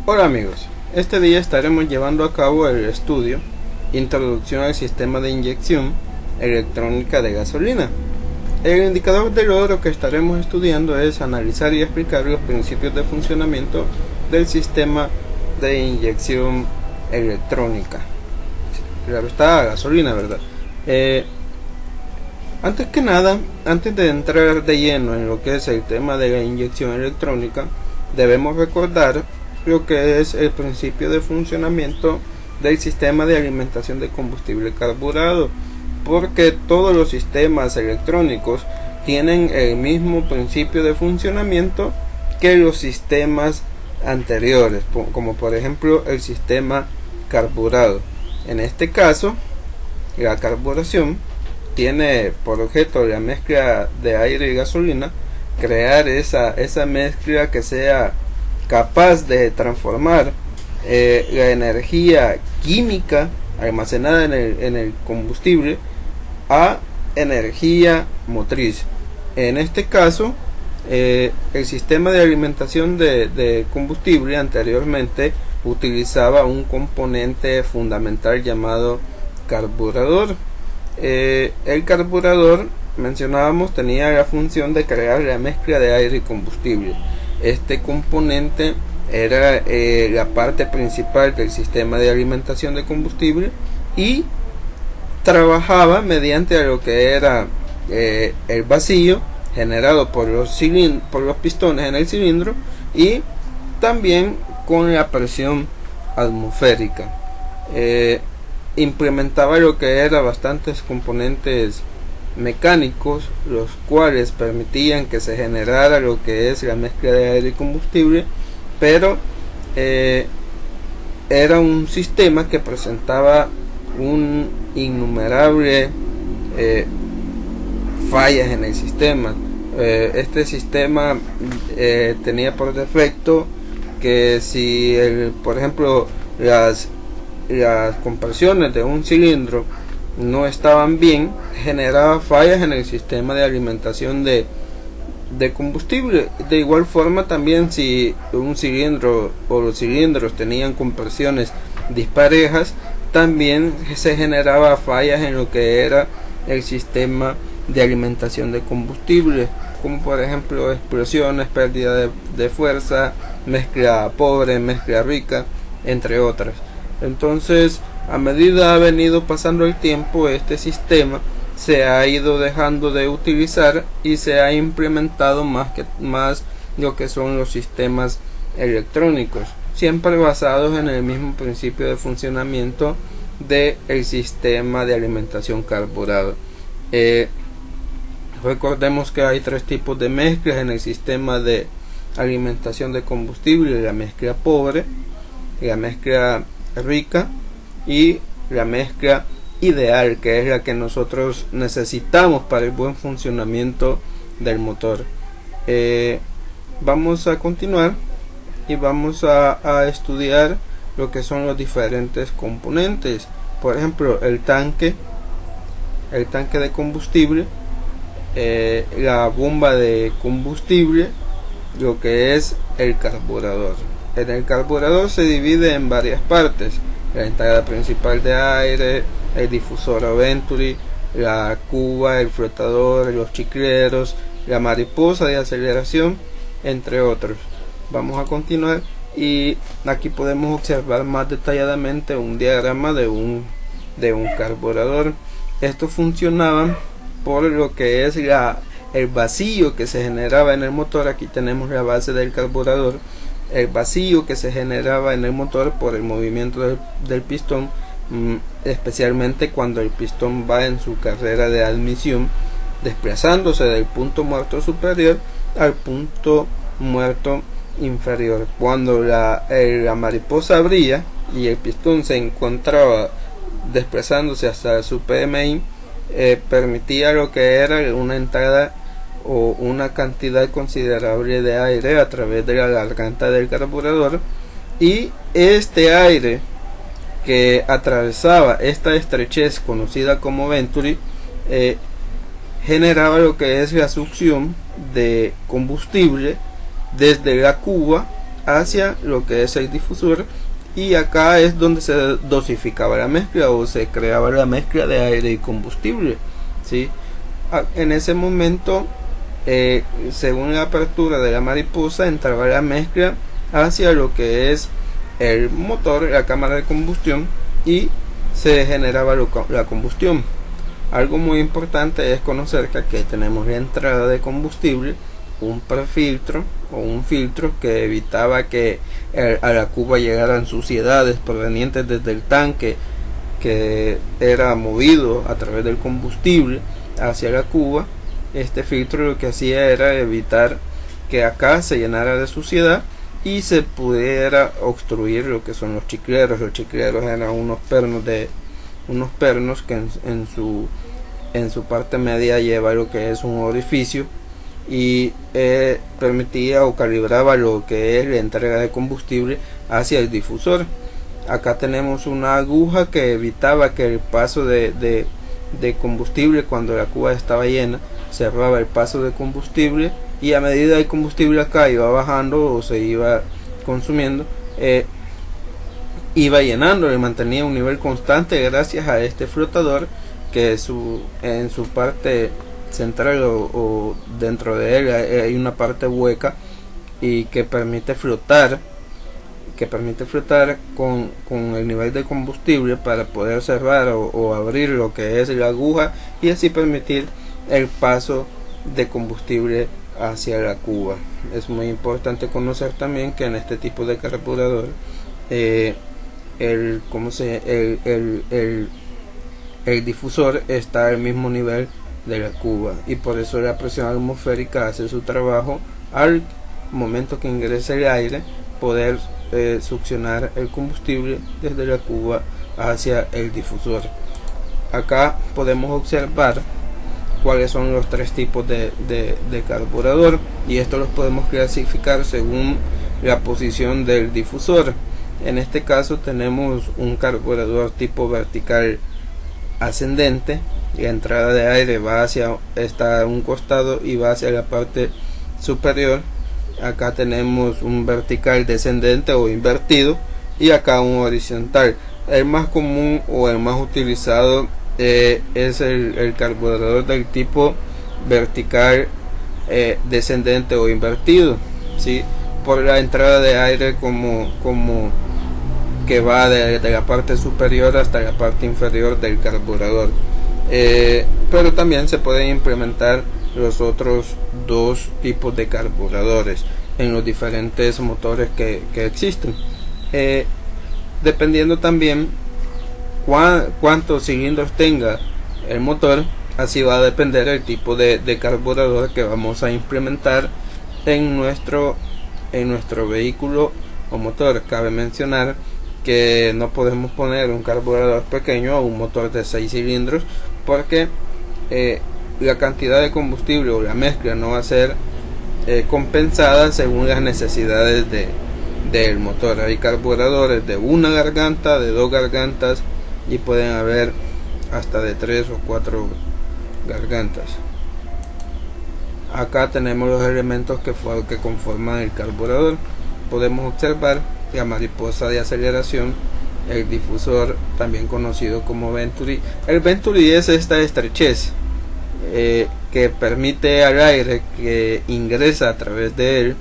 Hola amigos, este día estaremos llevando a cabo el estudio Introducción al sistema de inyección electrónica de gasolina. El indicador de logro que estaremos estudiando es analizar y explicar los principios de funcionamiento del sistema de inyección electrónica. Claro está, gasolina, ¿verdad? Antes que nada, antes de entrar de lleno en lo que es el tema de la inyección electrónica, debemos recordar lo que es el principio de funcionamiento del sistema de alimentación de combustible carburado, porque todos los sistemas electrónicos tienen el mismo principio de funcionamiento que los sistemas anteriores, como por ejemplo el sistema carburado. En este caso, la carburación tiene por objeto la mezcla de aire y gasolina, crear esa mezcla que sea capaz de transformar la energía química almacenada en el combustible a energía motriz. En este caso, el sistema de alimentación de combustible anteriormente utilizaba un componente fundamental llamado carburador. El carburador, mencionábamos, tenía la función de crear la mezcla de aire y combustible. Este componente era la parte principal del sistema de alimentación de combustible y trabajaba mediante lo que era el vacío generado por los pistones en el cilindro y también con la presión atmosférica. Implementaba lo que era bastantes componentes mecánicos, los cuales permitían que se generara lo que es la mezcla de aire y combustible, pero era un sistema que presentaba un innumerable fallas en el sistema. Este sistema tenía por defecto que si por ejemplo las compresiones de un cilindro no estaban bien, generaba fallas en el sistema de alimentación de combustible. De igual forma, también si un cilindro o los cilindros tenían compresiones disparejas, también se generaba fallas en lo que era el sistema de alimentación de combustible, como por ejemplo explosiones, pérdida de fuerza, mezcla pobre, mezcla rica, entre otras. Entonces, a medida ha venido pasando el tiempo, este sistema se ha ido dejando de utilizar y se ha implementado más lo que son los sistemas electrónicos, siempre basados en el mismo principio de funcionamiento del sistema de alimentación carburado. Recordemos que hay tres tipos de mezclas en el sistema de alimentación de combustible: la mezcla pobre, la mezcla rica y la mezcla ideal, que es la que nosotros necesitamos para el buen funcionamiento del motor. Vamos a continuar y vamos a estudiar lo que son los diferentes componentes. Por ejemplo, el tanque de combustible, la bomba de combustible, lo que es el carburador. En el carburador se divide en varias partes: la entrada principal de aire, el difusor o venturi, la cuba, el flotador, los chicleros, la mariposa de aceleración, entre otros. Vamos a continuar y aquí podemos observar más detalladamente un diagrama de un carburador. Esto funcionaba por lo que es el vacío que se generaba en el motor. Aquí tenemos la base del carburador. El vacío que se generaba en el motor por el movimiento del pistón, especialmente cuando el pistón va en su carrera de admisión, desplazándose del punto muerto superior al punto muerto inferior. Cuando la mariposa abría y el pistón se encontraba desplazándose hasta su PMI, permitía lo que era una entrada o una cantidad considerable de aire a través de la garganta del carburador, y este aire que atravesaba esta estrechez conocida como venturi generaba lo que es la succión de combustible desde la cuba hacia lo que es el difusor, y acá es donde se dosificaba la mezcla o se creaba la mezcla de aire y combustible, ¿sí? En ese momento, según la apertura de la mariposa, entraba la mezcla hacia lo que es el motor, la cámara de combustión, y se generaba la combustión. Algo muy importante es conocer que aquí tenemos la entrada de combustible, un prefiltro o un filtro que evitaba que a la cuba llegaran suciedades provenientes desde el tanque que era movido a través del combustible hacia la cuba. Este filtro lo que hacía era evitar que acá se llenara de suciedad y se pudiera obstruir lo que son los chicleros. Los chicleros eran unos pernos que en su parte media lleva lo que es un orificio y permitía o calibraba lo que es la entrega de combustible hacia el difusor. Acá tenemos una aguja que evitaba que el paso de combustible, cuando la cuba estaba llena, cerraba el paso de combustible, y a medida el combustible acá iba bajando o se iba consumiendo, iba llenando y mantenía un nivel constante gracias a este flotador que en su parte central o dentro de él hay una parte hueca y que permite flotar con el nivel de combustible para poder cerrar o abrir lo que es la aguja y así permitir el paso de combustible hacia la cuba. Es muy importante conocer también que en este tipo de carburador el difusor está al mismo nivel de la cuba, y por eso la presión atmosférica hace su trabajo al momento que ingresa el aire, poder succionar el combustible desde la cuba hacia el difusor. Acá podemos observar cuáles son los tres tipos de carburador, y esto los podemos clasificar según la posición del difusor. En este caso tenemos un carburador tipo vertical ascendente. La entrada de aire está a un costado y va hacia la parte superior. Acá tenemos un vertical descendente o invertido, y acá un horizontal. El más común o el más utilizado es el carburador del tipo vertical descendente o invertido, ¿sí? Por la entrada de aire como que va de la parte superior hasta la parte inferior del carburador. Pero también se pueden implementar los otros dos tipos de carburadores en los diferentes motores que existen, dependiendo también cuántos cilindros tenga el motor. Así va a depender el tipo de carburador que vamos a implementar en nuestro vehículo o motor. Cabe mencionar que no podemos poner un carburador pequeño a un motor de 6 cilindros, porque la cantidad de combustible o la mezcla no va a ser compensada según las necesidades del motor. Hay carburadores de una garganta, de 2 gargantas, y pueden haber hasta de 3 o 4 gargantas. Acá tenemos los elementos que conforman el carburador. Podemos observar la mariposa de aceleración, el difusor, también conocido como Venturi. El Venturi es esta estrechez que permite al aire que ingresa a través de él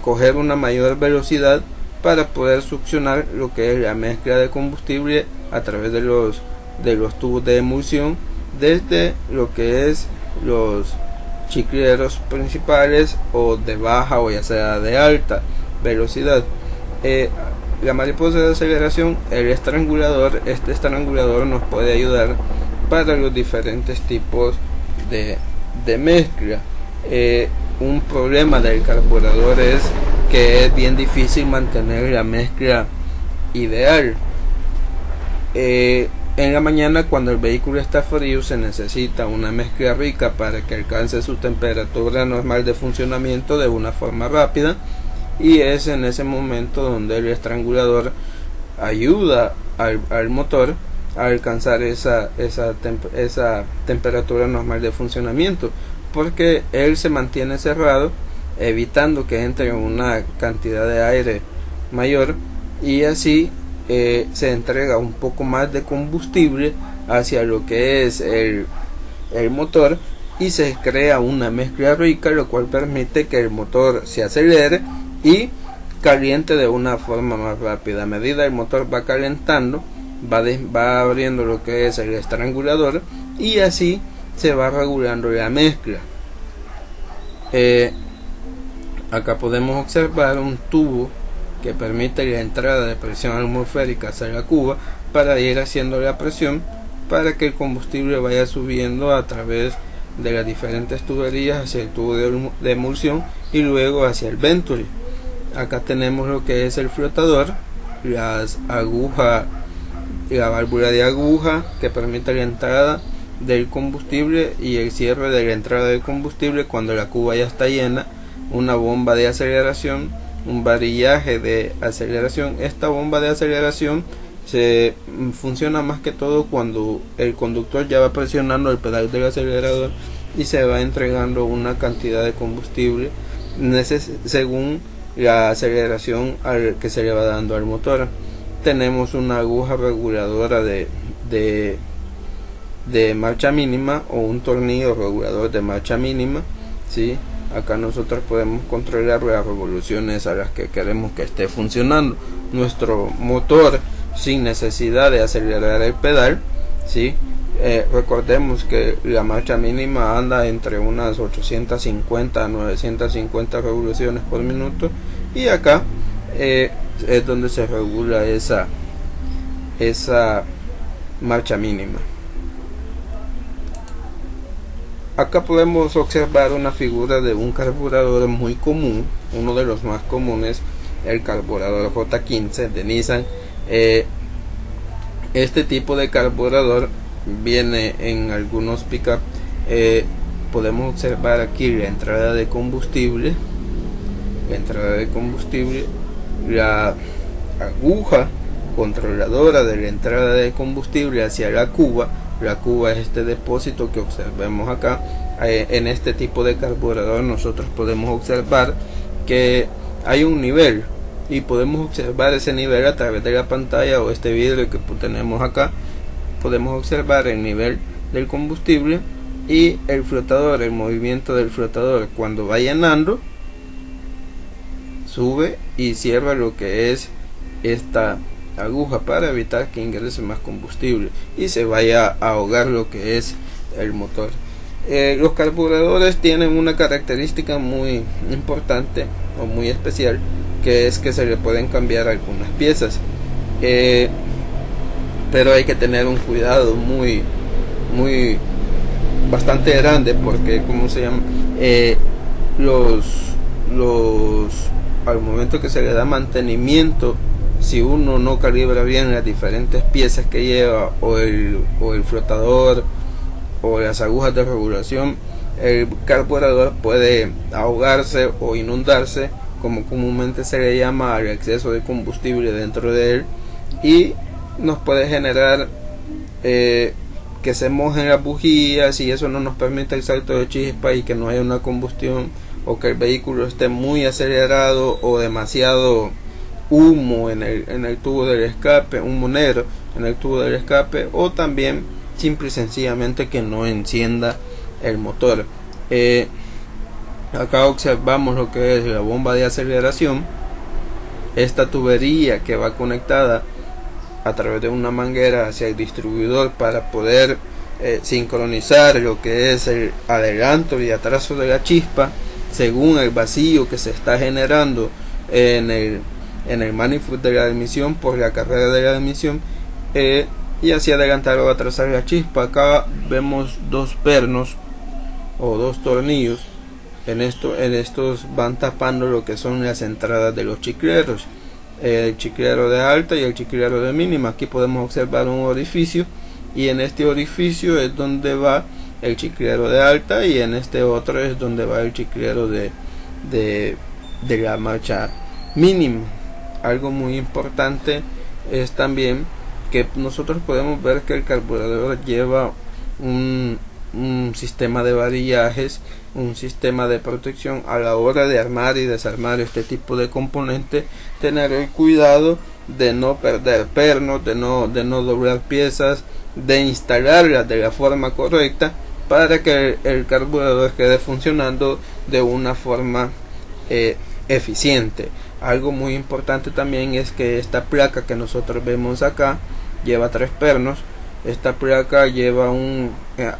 coger una mayor velocidad para poder succionar lo que es la mezcla de combustible a través de los tubos de emulsión, desde lo que es los chicleros principales o de baja o ya sea de alta velocidad. La mariposa de aceleración, este estrangulador nos puede ayudar para los diferentes tipos de mezcla. Un problema del carburador es que es bien difícil mantener la mezcla ideal. En la mañana, cuando el vehículo está frío, se necesita una mezcla rica para que alcance su temperatura normal de funcionamiento de una forma rápida, y es en ese momento donde el estrangulador ayuda al motor a alcanzar esa temperatura normal de funcionamiento, porque él se mantiene cerrado evitando que entre una cantidad de aire mayor, y así se entrega un poco más de combustible hacia lo que es el motor, y se crea una mezcla rica, lo cual permite que el motor se acelere y caliente de una forma más rápida. A medida el motor va calentando, va abriendo lo que es el estrangulador, y así se va regulando la mezcla. Acá podemos observar un tubo que permite la entrada de presión atmosférica hacia la cuba para ir haciendo la presión para que el combustible vaya subiendo a través de las diferentes tuberías hacia el tubo de emulsión y luego hacia el venturi. Acá tenemos lo que es el flotador, las agujas, la válvula de aguja que permite la entrada del combustible y el cierre de la entrada del combustible cuando la cuba ya está llena, una bomba de aceleración, un varillaje de aceleración. Esta bomba de aceleración se funciona más que todo cuando el conductor ya va presionando el pedal del acelerador y se va entregando una cantidad de combustible según la aceleración que se le va dando al motor. Tenemos una aguja reguladora de marcha mínima o un tornillo regulador de marcha mínima, ¿sí? Acá nosotros podemos controlar las revoluciones a las que queremos que esté funcionando nuestro motor sin necesidad de acelerar el pedal, ¿sí? Recordemos que la marcha mínima anda entre unas 850 a 950 revoluciones por minuto, y acá es donde se regula esa marcha mínima. Acá podemos observar una figura de un carburador muy común, uno de los más comunes, el carburador J15 de Nissan. Este tipo de carburador viene en algunos pickup. Podemos observar aquí la entrada de combustible, la aguja controladora de la entrada de combustible hacia la cuba. La cuba es este depósito que observemos acá. En este tipo de carburador nosotros podemos observar que hay un nivel, y podemos observar ese nivel a través de la pantalla o este vidrio que tenemos acá. Podemos observar el nivel del combustible y el flotador, el movimiento del flotador cuando va llenando, sube y cierra lo que es esta aguja para evitar que ingrese más combustible y se vaya a ahogar lo que es el motor. Los carburadores tienen una característica muy importante o muy especial, que es que se le pueden cambiar algunas piezas, pero hay que tener un cuidado bastante grande, porque al momento que se le da mantenimiento, si uno no calibra bien las diferentes piezas que lleva, o el flotador o las agujas de regulación, el carburador puede ahogarse o inundarse, como comúnmente se le llama, al exceso de combustible dentro de él, y nos puede generar que se mojen las bujías, y eso no nos permite el salto de chispa y que no haya una combustión, o que el vehículo esté muy acelerado o demasiado humo en el tubo del escape, humo negro en el tubo del escape, o también simple y sencillamente que no encienda el motor. Acá observamos lo que es la bomba de aceleración, esta tubería que va conectada a través de una manguera hacia el distribuidor para poder sincronizar lo que es el adelanto y atraso de la chispa según el vacío que se está generando en el manifold de la admisión por la carrera de la admisión, y así adelantar o atrasar la chispa. Acá vemos dos pernos o dos tornillos. En estos van tapando lo que son las entradas de los chicleros, el chiclero de alta y el chiclero de mínima. Aquí podemos observar un orificio, y en este orificio es donde va el chiclero de alta, y en este otro es donde va el chiclero de la marcha mínima. Algo muy importante es también que nosotros podemos ver que el carburador lleva un sistema de varillajes un sistema de protección a la hora de armar y desarmar este tipo de componente, tener el cuidado de no perder pernos, de no doblar piezas, de instalarlas de la forma correcta para que el carburador quede funcionando de una forma eficiente. Algo muy importante también es que esta placa que nosotros vemos acá lleva 3 pernos. Esta placa lleva en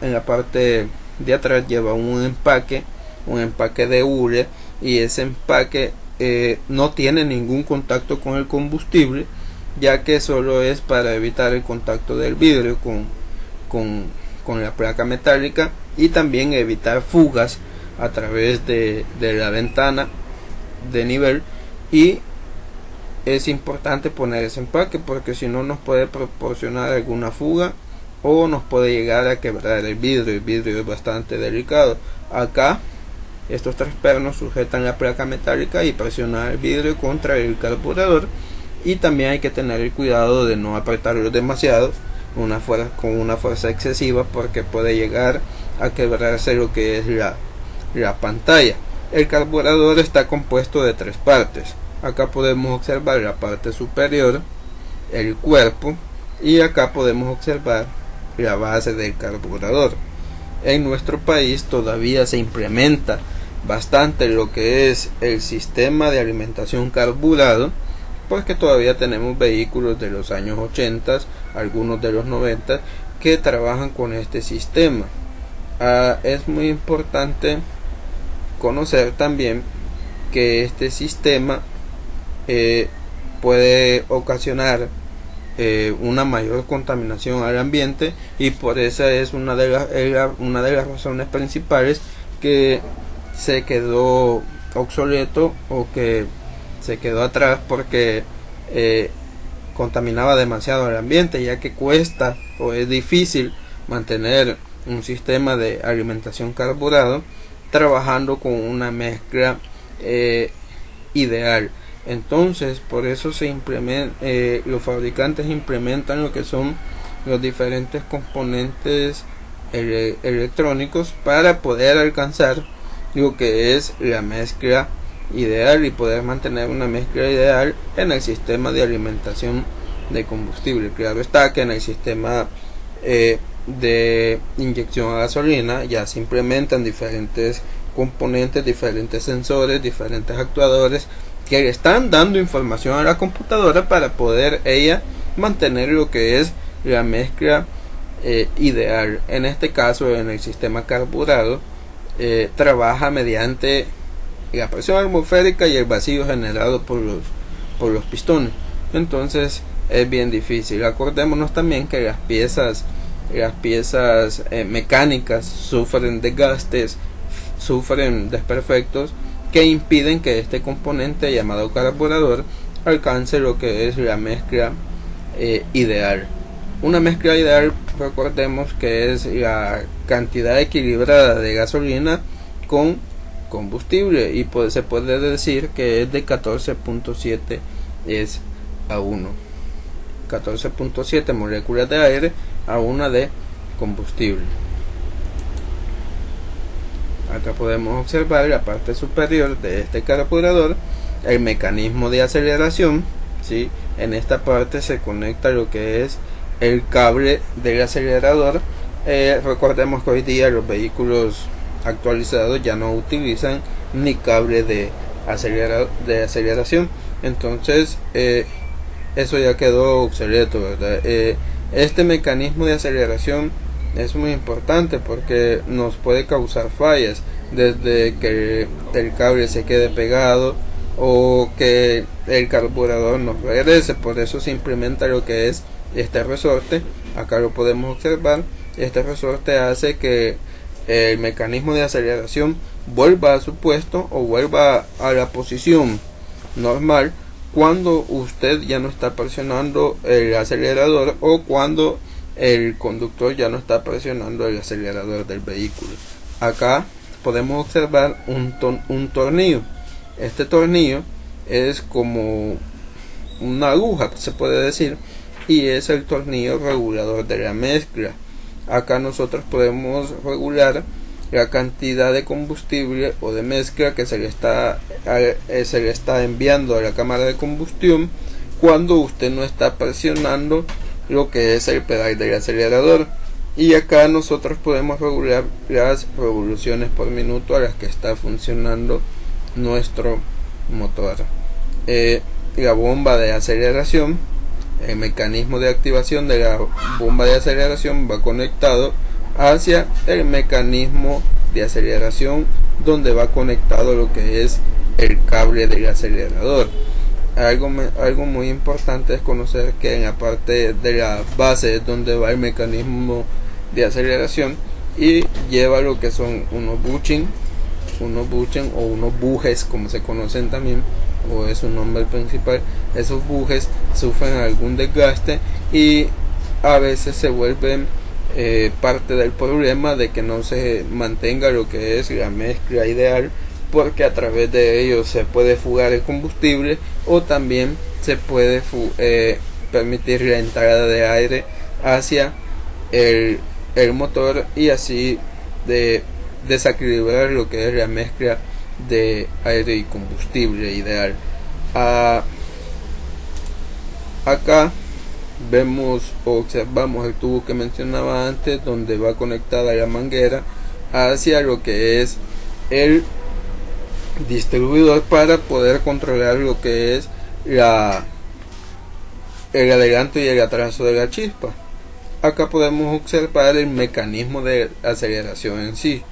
la parte de atrás lleva un empaque de hule, y ese empaque no tiene ningún contacto con el combustible, ya que solo es para evitar el contacto del vidrio con la placa metálica, y también evitar fugas a través de la ventana de nivel. Y es importante poner ese empaque porque si no nos puede proporcionar alguna fuga o nos puede llegar a quebrar el vidrio. El vidrio es bastante delicado. Acá estos 3 pernos sujetan la placa metálica y presionan el vidrio contra el carburador, y también hay que tener el cuidado de no apretarlo demasiado con una fuerza excesiva, porque puede llegar a quebrarse lo que es la pantalla. El carburador está compuesto de 3 partes. Acá podemos observar la parte superior, el cuerpo, y acá podemos observar la base del carburador. En nuestro país todavía se implementa bastante lo que es el sistema de alimentación carburado, porque todavía tenemos vehículos de los años 80, algunos de los 90, que trabajan con este sistema. Es muy importante conocer también que este sistema puede ocasionar una mayor contaminación al ambiente, y por esa es una de las razones principales que se quedó obsoleto o que se quedó atrás, porque contaminaba demasiado el ambiente, ya que cuesta o es difícil mantener un sistema de alimentación carburado trabajando con una mezcla ideal. Entonces por eso los fabricantes implementan lo que son los diferentes componentes electrónicos para poder alcanzar lo que es la mezcla ideal y poder mantener una mezcla ideal en el sistema de alimentación de combustible. Claro está que en el sistema de inyección a gasolina ya se implementan diferentes componentes, diferentes sensores, diferentes actuadores que le están dando información a la computadora para poder ella mantener lo que es la mezcla ideal. En este caso, en el sistema carburado, trabaja mediante la presión atmosférica y el vacío generado por los pistones. Entonces es bien difícil. Acordémonos también que las piezas mecánicas sufren desgastes, sufren desperfectos que impiden que este componente llamado carburador alcance lo que es la mezcla ideal. Una mezcla ideal, recordemos que es la cantidad equilibrada de gasolina con combustible, y se puede decir que es de 14.7 es a 1. 14.7 moléculas de aire a 1 de combustible. Acá podemos observar la parte superior de este carburador, el mecanismo de aceleración, ¿sí? En esta parte se conecta lo que es el cable del acelerador. Recordemos que hoy día los vehículos actualizados ya no utilizan ni cable de aceleración, entonces eso ya quedó obsoleto, ¿verdad? Este mecanismo de aceleración es muy importante porque nos puede causar fallas, desde que el cable se quede pegado o que el carburador nos regrese. Por eso se implementa lo que es este resorte. Acá lo podemos observar. Este resorte hace que el mecanismo de aceleración vuelva a su puesto o vuelva a la posición normal cuando usted ya no está presionando el acelerador o cuando el conductor ya no está presionando el acelerador del vehículo. Acá podemos observar un tornillo. Este tornillo es como una aguja, se puede decir, y es el tornillo regulador de la mezcla. Acá nosotros podemos regular la cantidad de combustible o de mezcla que se le está enviando a la cámara de combustión cuando usted no está presionando lo que es el pedal del acelerador. Y acá nosotros podemos regular las revoluciones por minuto a las que está funcionando nuestro motor. La bomba de aceleración, el mecanismo de activación de la bomba de aceleración va conectado hacia el mecanismo de aceleración donde va conectado lo que es el cable del acelerador. Algo muy importante es conocer que en la parte de la base es donde va el mecanismo de aceleración y lleva lo que son unos bushings o unos bujes, como se conocen también, o es un nombre principal. Esos bujes sufren algún desgaste y a veces se vuelven parte del problema de que no se mantenga lo que es la mezcla ideal, porque a través de ellos se puede fugar el combustible o también se puede permitir la entrada de aire hacia el motor y así desequilibrar lo que es la mezcla de aire y combustible ideal. Acá vemos o observamos el tubo que mencionaba antes, donde va conectada la manguera hacia lo que es el distribuidor para poder controlar lo que es el adelanto y el atraso de la chispa. Acá podemos observar el mecanismo de aceleración en sí.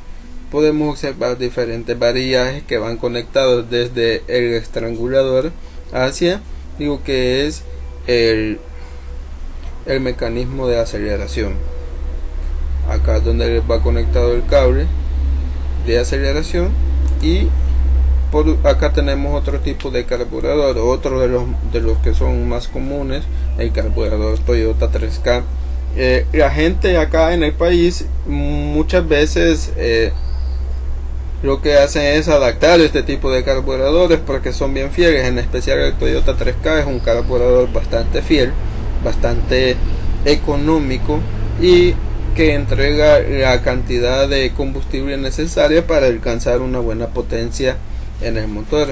Podemos observar diferentes variajes que van conectados desde el estrangulador hacia lo que es el mecanismo de aceleración. Acá es donde va conectado el cable de aceleración y por acá tenemos otro tipo de carburador, otro de los que son más comunes, el carburador Toyota 3K. La gente acá en el país muchas veces lo que hacen es adaptar este tipo de carburadores porque son bien fieles, en especial el Toyota 3K es un carburador bastante fiel, bastante económico y que entrega la cantidad de combustible necesaria para alcanzar una buena potencia en el motor.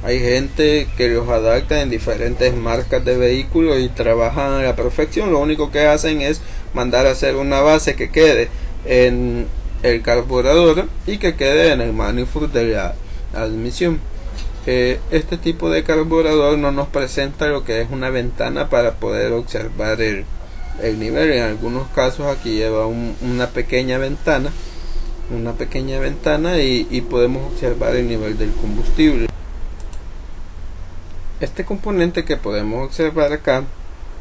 Hay gente que los adapta en diferentes marcas de vehículos y trabajan a la perfección. Lo único que hacen es mandar a hacer una base que quede en el carburador y que quede en el manifold de la admisión. Este tipo de carburador no nos presenta lo que es una ventana para poder observar el nivel. En algunos casos aquí lleva una pequeña ventana y podemos observar el nivel del combustible. Este componente que podemos observar acá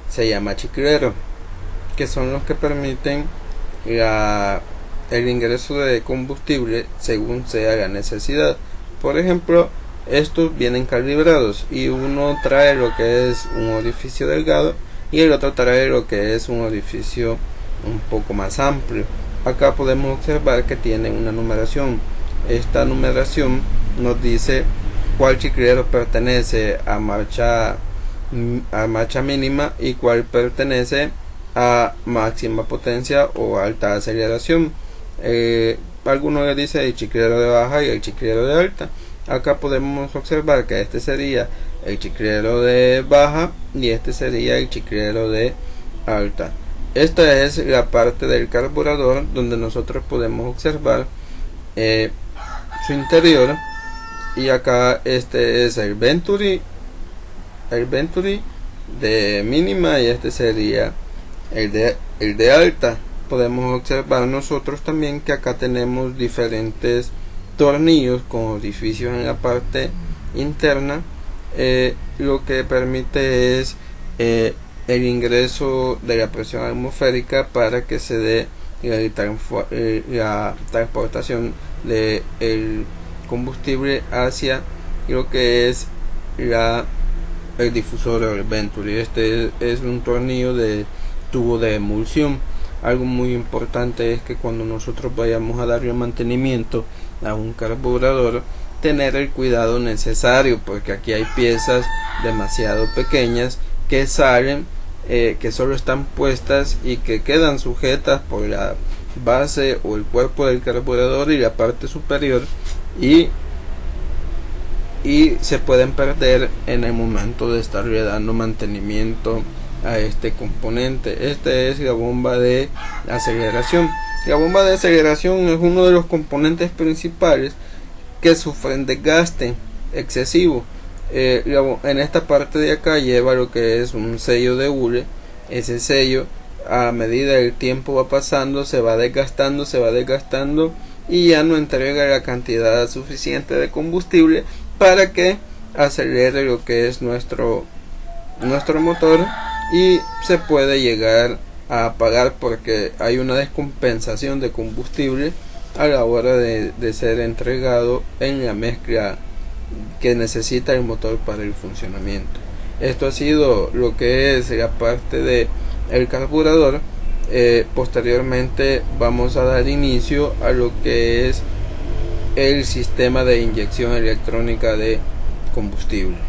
se llama chiclero, que son los que permiten el ingreso de combustible según sea la necesidad. Por ejemplo, estos vienen calibrados y uno trae lo que es un orificio delgado y el otro trae lo que es un orificio un poco más amplio. Acá podemos observar que tienen una numeración. Esta numeración nos dice cuál chiclero pertenece a marcha mínima y cuál pertenece a máxima potencia o alta aceleración. Algunos le dice el chiclero de baja y el chiclero de alta. Acá podemos observar que este sería el chiclero de baja y este sería el chiclero de alta. Esta es la parte del carburador donde nosotros podemos observar su interior. Y acá este es el Venturi de mínima y este sería el de alta. Podemos observar nosotros también que acá tenemos diferentes tornillos con orificios en la parte interna, lo que permite es el ingreso de la presión atmosférica para que se dé la transportación del combustible hacia lo que es el difusor o el Venturi. Este es un tornillo de tubo de emulsión. Algo muy importante es que cuando nosotros vayamos a darle mantenimiento a un carburador, tener el cuidado necesario, porque aquí hay piezas demasiado pequeñas que salen, que solo están puestas y que quedan sujetas por la base o el cuerpo del carburador y la parte superior, y se pueden perder en el momento de estarle dando mantenimiento a este componente. Esta es la bomba de aceleración. La bomba de aceleración es uno de los componentes principales que sufren desgaste excesivo. En esta parte de acá lleva lo que es un sello de hule. Ese sello, a medida que el tiempo va pasando, se va desgastando y ya no entrega la cantidad suficiente de combustible para que acelere lo que es nuestro motor, y se puede llegar a apagar porque hay una descompensación de combustible a la hora de ser entregado en la mezcla que necesita el motor para el funcionamiento. Esto ha sido lo que es la parte de el carburador. Posteriormente vamos a dar inicio a lo que es el sistema de inyección electrónica de combustible.